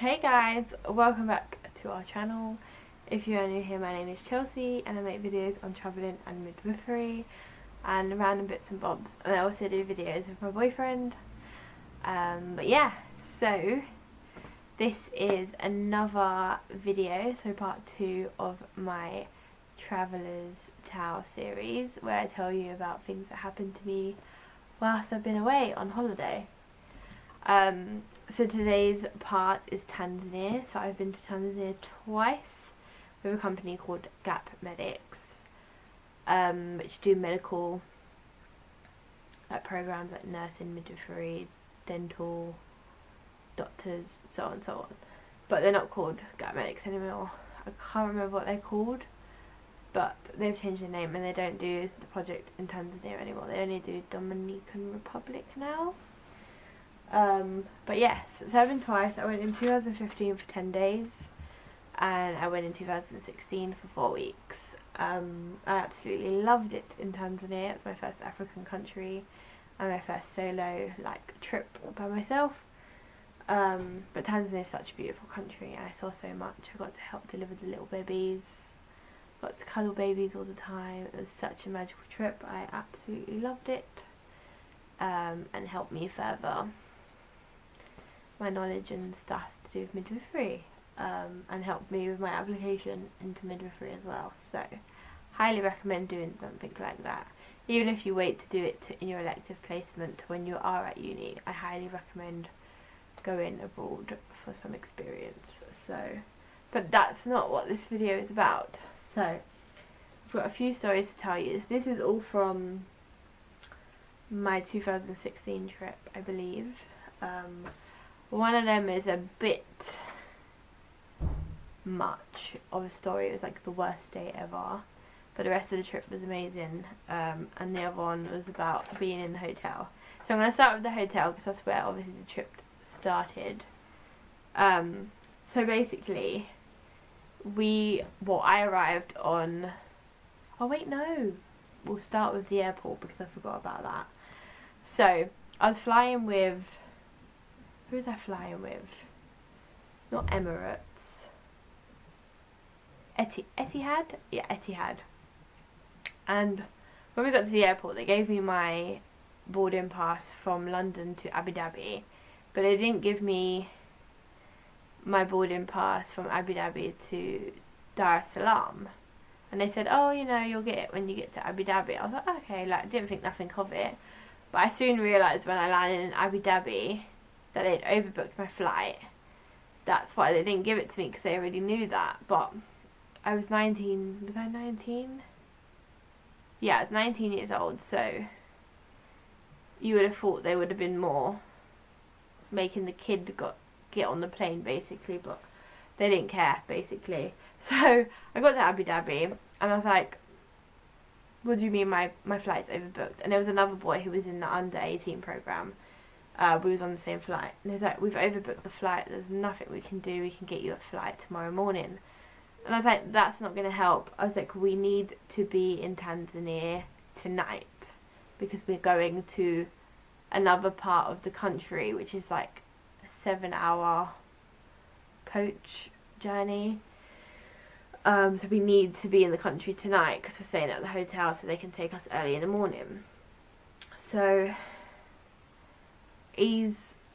Hey guys, welcome back to our channel. If you are new here, my name is Chelsea and I make videos on travelling and midwifery and random bits and bobs, and I also do videos with my boyfriend. But yeah, so this is another video, so part 2 of my Traveller's Tale series, where I tell you about things that happened to me whilst I've been away on holiday. So today's part is Tanzania. So I've been to Tanzania twice with a company called Gap Medics, which do medical programs like nursing, midwifery, dental, doctors, so on and so on. But they're not called Gap Medics anymore. I can't remember what they're called, but they've changed their name and they don't do the project in Tanzania anymore. They only do Dominican Republic now. But yes, so I've been twice. I went in 2015 for 10 days and I went in 2016 for 4 weeks. I absolutely loved it in Tanzania. It's my first African country and my first solo trip by myself. But Tanzania is such a beautiful country and I saw so much. I got to help deliver the little babies, got to cuddle babies all the time. It was such a magical trip. I absolutely loved it, and helped me further my knowledge and stuff to do with midwifery, and helped me with my application into midwifery as well. So highly recommend doing something like that. Even if you wait to do it in your elective placement when you are at uni, I highly recommend going abroad for some experience. But that's not what this video is about. So I've got a few stories to tell you. This is all from my 2016 trip, I believe. One of them is a bit much of a story. It was like the worst day ever, but the rest of the trip was amazing. And the other one was about being in the hotel. So I'm going to start with the hotel because that's where obviously the trip started. So basically I arrived on, oh wait, no, we'll start with the airport because I forgot about that. So I was flying with, who was I flying with? Not Emirates. Etihad? Yeah, Etihad. And when we got to the airport, they gave me my boarding pass from London to Abu Dhabi, but they didn't give me my boarding pass from Abu Dhabi to Dar es Salaam. And they said, oh, you know, you'll get it when you get to Abu Dhabi. I was like, okay, didn't think nothing of it. But I soon realised when I landed in Abu Dhabi that they'd overbooked my flight. That's why they didn't give it to me, because they already knew that. But I was 19, was I 19? Yeah, I was 19 years old, so you would have thought they would have been more making the kid get on the plane basically, but they didn't care basically. So I got to Abu Dhabi and I was like, what do you mean my flight's overbooked? And there was another boy who was in the under 18 program. We was on the same flight and he was like, we've overbooked the flight, there's nothing we can do, we can get you a flight tomorrow morning. And I was like, that's not going to help. I was like, we need to be in Tanzania tonight because we're going to another part of the country, which is like a 7-hour coach journey. So we need to be in the country tonight because we're staying at the hotel so they can take us early in the morning. So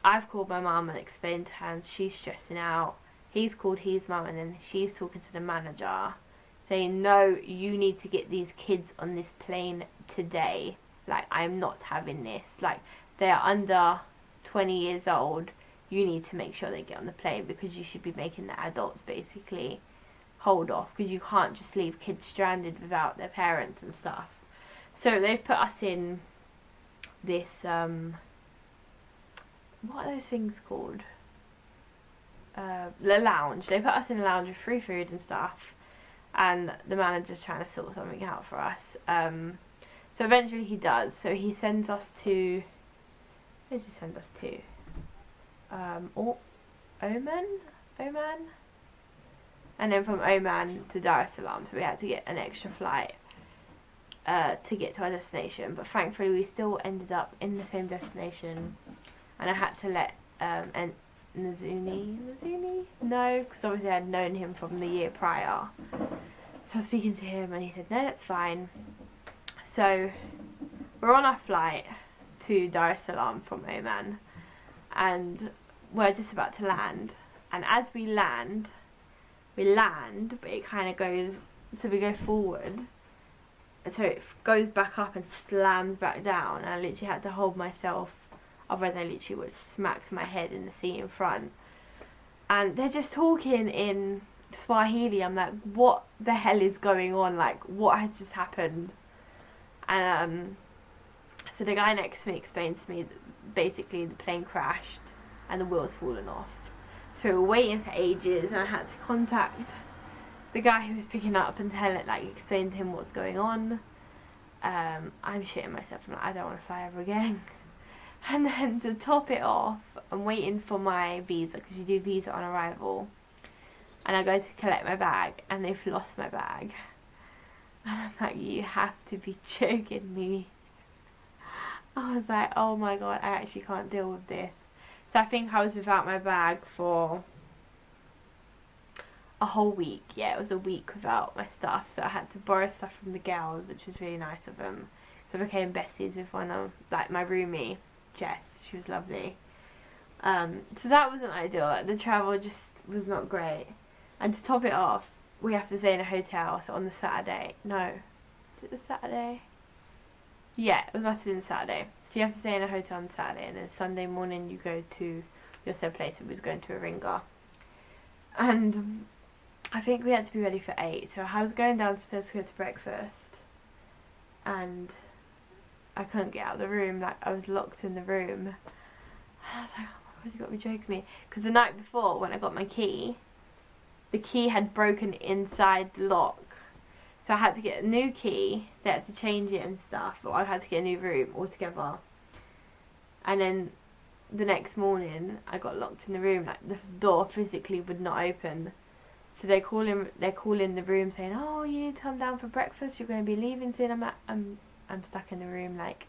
I've called my mum and explained to her and she's stressing out. He's called his mum and then she's talking to the manager saying, no, you need to get these kids on this plane today. I'm not having this. They're under 20 years old. You need to make sure they get on the plane because you should be making the adults basically hold off, because you can't just leave kids stranded without their parents and stuff. So they've put us in this, what are those things called? The lounge. They put us in a lounge with free food and stuff, and the manager's trying to sort something out for us. So eventually he does. So he sends us to, where did he send us to? Oman? And then from Oman to Dar es Salaam, so we had to get an extra flight to get to our destination. But thankfully we still ended up in the same destination, and I had to let Nazuni? No, because obviously I'd known him from the year prior. So I was speaking to him and he said, no, that's fine. So we're on our flight to Dar es Salaam from Oman, and we're just about to land. And as we land, but it kind of goes, so we go forward, so it goes back up and slams back down, and I literally had to hold myself, otherwise I literally would have smacked my head in the seat in front. And they're just talking in Swahili. I'm like, what the hell is going on? Like, what has just happened? And so the guy next to me explains to me that basically the plane crashed and the wheel's fallen off. So we were waiting for ages, and I had to contact the guy who was picking up and explain to him what's going on. I'm shitting myself. I'm like, I don't want to fly ever again. And then to top it off, I'm waiting for my visa, because you do visa on arrival. And I go to collect my bag, and they've lost my bag. And I'm like, you have to be joking me. I was like, oh my god, I actually can't deal with this. So I think I was without my bag for a whole week. Yeah, it was a week without my stuff. So I had to borrow stuff from the girls, which was really nice of them. So I became besties with one of, my roomie, Jess. She was lovely. So that wasn't ideal. Like, the travel just was not great. And to top it off, we have to stay in a hotel. So on the Saturday, no, is it the Saturday? Yeah, it must have been the Saturday. So you have to stay in a hotel on Saturday, and then Sunday morning you go to your said place. We was going to Iringa. And I think we had to be ready for 8. So I was going downstairs to go to breakfast, and I couldn't get out of the room. Like, I was locked in the room. And I was like, oh my god, you got to be joking me. Because the night before, when I got my key, the key had broken inside the lock. So I had to get a new key, they had to change it and stuff, but I had to get a new room altogether. And then the next morning, I got locked in the room, like the door physically would not open. So they're calling the room saying, oh, you need to come down for breakfast, you're going to be leaving soon. I'm stuck in the room, like,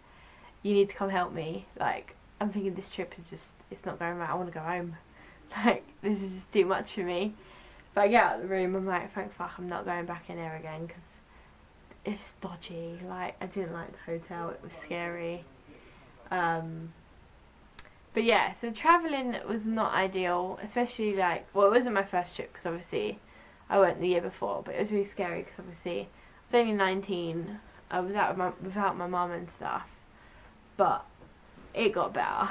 you need to come help me. Like, I'm thinking this trip is just, it's not going right, I want to go home. Like, this is just too much for me. But I get out of the room, I'm like, thank fuck I'm not going back in there again, because it's just dodgy. Like, I didn't like the hotel, it was scary. But yeah, so travelling was not ideal, especially like, well, it wasn't my first trip, because obviously I went the year before, but it was really scary, because obviously I was only 19, I was out without my mum and stuff, but it got better.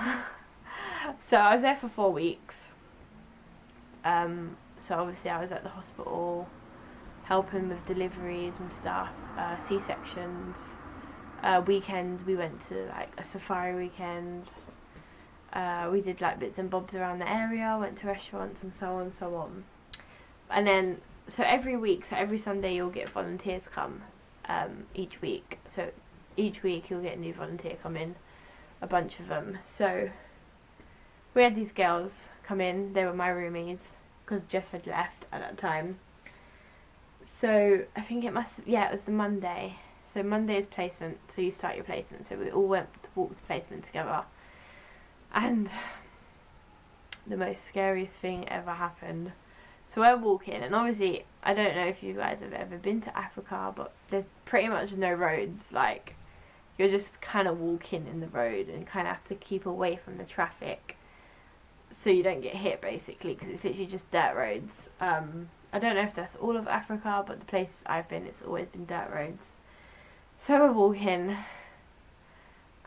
So I was there for 4 weeks. So obviously I was at the hospital helping with deliveries and stuff, C-sections, weekends we went to like a safari weekend, we did like bits and bobs around the area, went to restaurants and so on and so on. And then, so every week, so every Sunday you'll get volunteers come, each week. So each week you'll get a new volunteer come in, a bunch of them. So we had these girls come in, they were my roomies, because Jess had left at that time. So I think it was the Monday. So Monday is placement, so you start your placement. So we all went to walk to placement together. And the most scariest thing ever happened. So we're walking, and obviously, I don't know if you guys have ever been to Africa, but there's pretty much no roads. Like, you're just kind of walking in the road and kind of have to keep away from the traffic so you don't get hit, basically, because it's literally just dirt roads. I don't know if that's all of Africa, but the places I've been, it's always been dirt roads. So we're walking,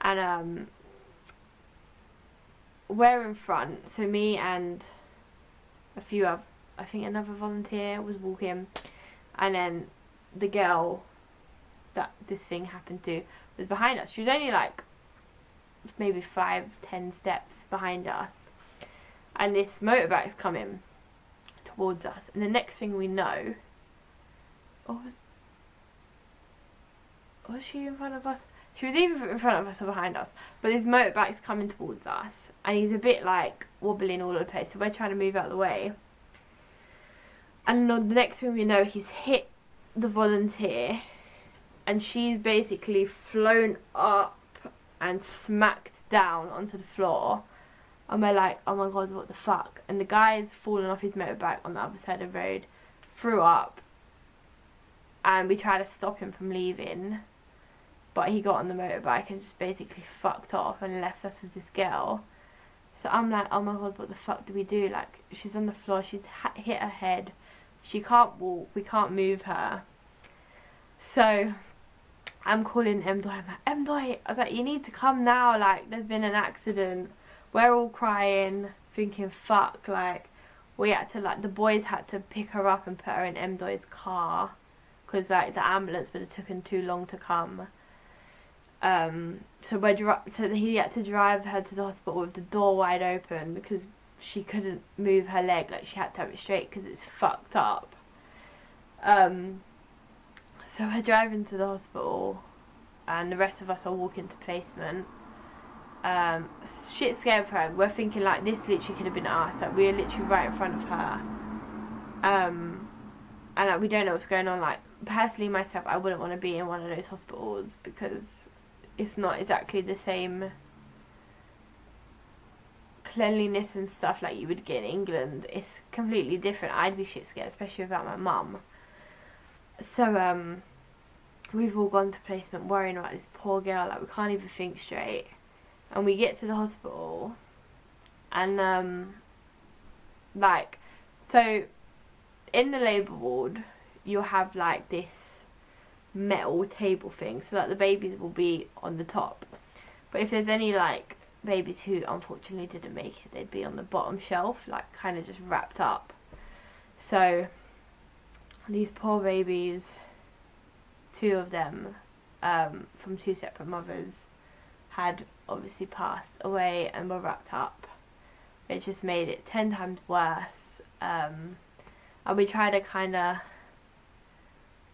and we're in front, so me and a few of, I think another volunteer was walking, and then the girl that this thing happened to was behind us. She was only like maybe 5-10 steps behind us, and this motorbike's coming towards us, and the next thing we know, was she in front of us? She was either in front of us or behind us, but this motorbike's coming towards us, and he's a bit like wobbling all over the place, so we're trying to move out of the way. And the next thing we know, he's hit the volunteer, and she's basically flown up and smacked down onto the floor, And we're like, oh my god, what the fuck? And the guy's fallen off his motorbike on the other side of the road, threw up, and we tried to stop him from leaving, but he got on the motorbike and just basically fucked off and left us with this girl. So I'm like, oh my god, what the fuck do we do? Like, she's on the floor, she's hit her head, she can't walk, we can't move her. So I'm calling M. Doi. I'm like, M. Doi, I was like, you need to come now, like, there's been an accident. We're all crying, thinking, fuck, like, we had to, like, the boys had to pick her up and put her in M. Doi's car, because, like, the ambulance would have taken too long to come. So he had to drive her to the hospital with the door wide open, because she couldn't move her leg, like, she had to have it straight, because it's fucked up. So we're driving to the hospital, and the rest of us are walking to placement. Shit scared for her. We're thinking, like, this literally could have been us. Like, we were literally right in front of her. And, like, we don't know what's going on. Like, personally, myself, I wouldn't want to be in one of those hospitals, because it's not exactly the same cleanliness and stuff like you would get in England. It's completely different. I'd be shit scared, especially without my mum. So, we've all gone to placement worrying about this poor girl. Like, we can't even think straight. And we get to the hospital, and, like, so, in the labour ward, you'll have, like, this metal table thing, so that the babies will be on the top. But if there's any, like, babies who unfortunately didn't make it, they'd be on the bottom shelf, like, kind of just wrapped up. So, these poor babies, 2 of them, from 2 separate mothers, had obviously passed away and were wrapped up. It just made it 10 times worse. And we try to kind of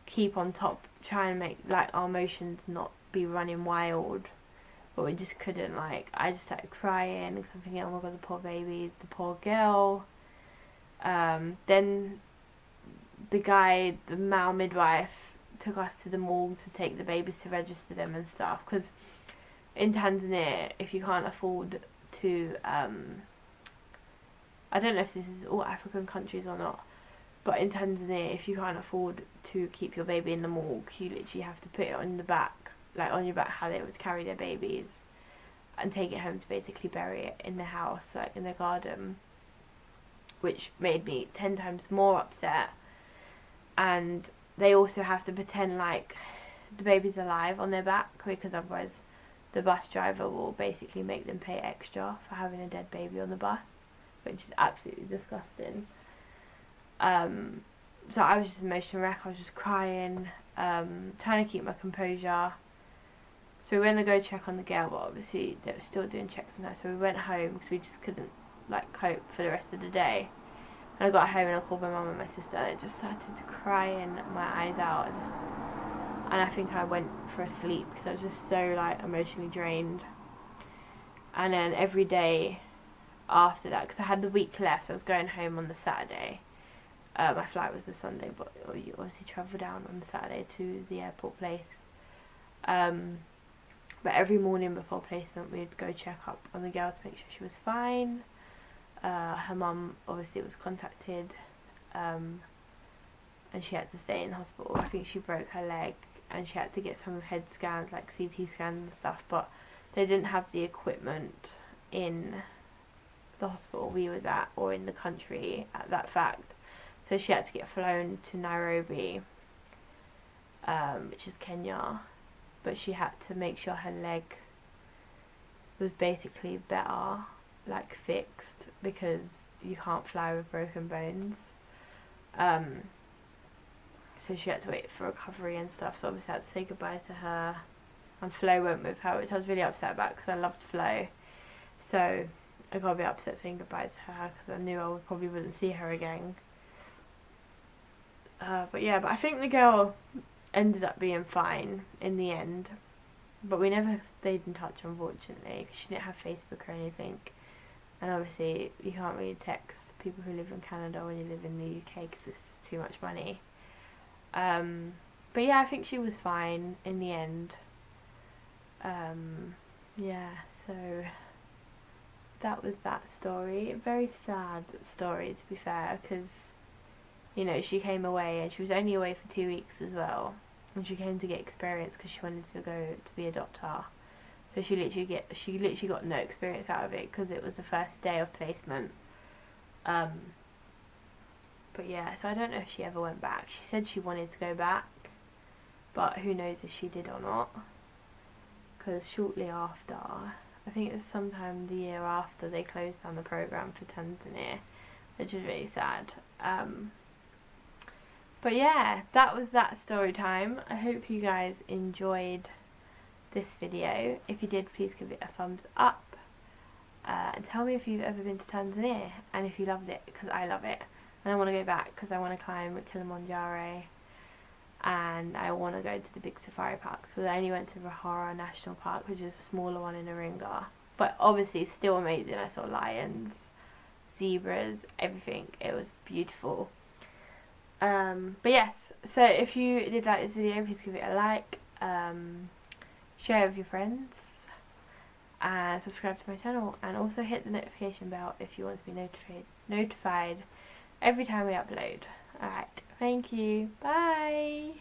keep on top, try and make, like, our emotions not be running wild, but we just couldn't. Like, I just started crying because I'm thinking, oh my god, the poor babies, the poor girl. Then the guy, the male midwife, took us to the morgue to take the babies to register them and stuff, because in Tanzania, if you can't afford to, I don't know if this is all African countries or not, but in Tanzania, if you can't afford to keep your baby in the morgue, you literally have to put it on the back, like on your back, how they would carry their babies, and take it home to basically bury it in the house, like in the garden, which made me 10 times more upset. And they also have to pretend like the baby's alive on their back, because otherwise the bus driver will basically make them pay extra for having a dead baby on the bus, which is absolutely disgusting. So I was just an emotional wreck. I was just crying, trying to keep my composure. So we went to go check on the girl, but obviously they were still doing checks on her, so we went home because we just couldn't, like, cope for the rest of the day. And I got home and I called my mum and my sister, and I just started crying my eyes out. And I think I went for a sleep because I was just so, like, emotionally drained. And then every day after that, because I had the week left, so I was going home on the Saturday. My flight was the Sunday, but you obviously travel down on the Saturday to the airport place. But every morning before placement, we'd go check up on the girl to make sure she was fine. Her mum obviously was contacted, and she had to stay in hospital. I think she broke her leg, and she had to get some head scans, like CT scans and stuff, but they didn't have the equipment in the hospital we was at, or in the country at that fact. So she had to get flown to Nairobi, which is Kenya, but she had to make sure her leg was basically better, like fixed, because you can't fly with broken bones. So she had to wait for recovery and stuff, so obviously I had to say goodbye to her, and Flo went with her, which I was really upset about because I loved Flo. So I got a bit upset saying goodbye to her because I knew I probably wouldn't see her again. But I think the girl ended up being fine in the end, but we never stayed in touch, unfortunately, because she didn't have Facebook or anything, and obviously you can't really text people who live in Canada when you live in the UK because it's too much money. But yeah, I think she was fine in the end. So that was that story. A very sad story, to be fair, because, you know, she came away and she was only away for 2 weeks as well, and she came to get experience because she wanted to go to be a doctor. So she literally got no experience out of it because it was the first day of placement. But yeah, so I don't know if she ever went back. She said she wanted to go back, but who knows if she did or not, because shortly after, I think it was sometime the year after, they closed down the program for Tanzania, which is really sad. But yeah, that was that story time. I hope you guys enjoyed this video. If you did, please give it a thumbs up, and tell me if you've ever been to Tanzania and if you loved it, because I love it and I want to go back because I want to climb Kilimanjaro and I want to go to the big safari park. So I only went to Ruhara National Park, which is a smaller one in Iringa, but obviously still amazing. I saw lions, zebras, everything. It was beautiful. But yes, so if you did like this video, please give it a like, share it with your friends, and subscribe to my channel, and also hit the notification bell if you want to be notified every time we upload. Alright, thank you, bye!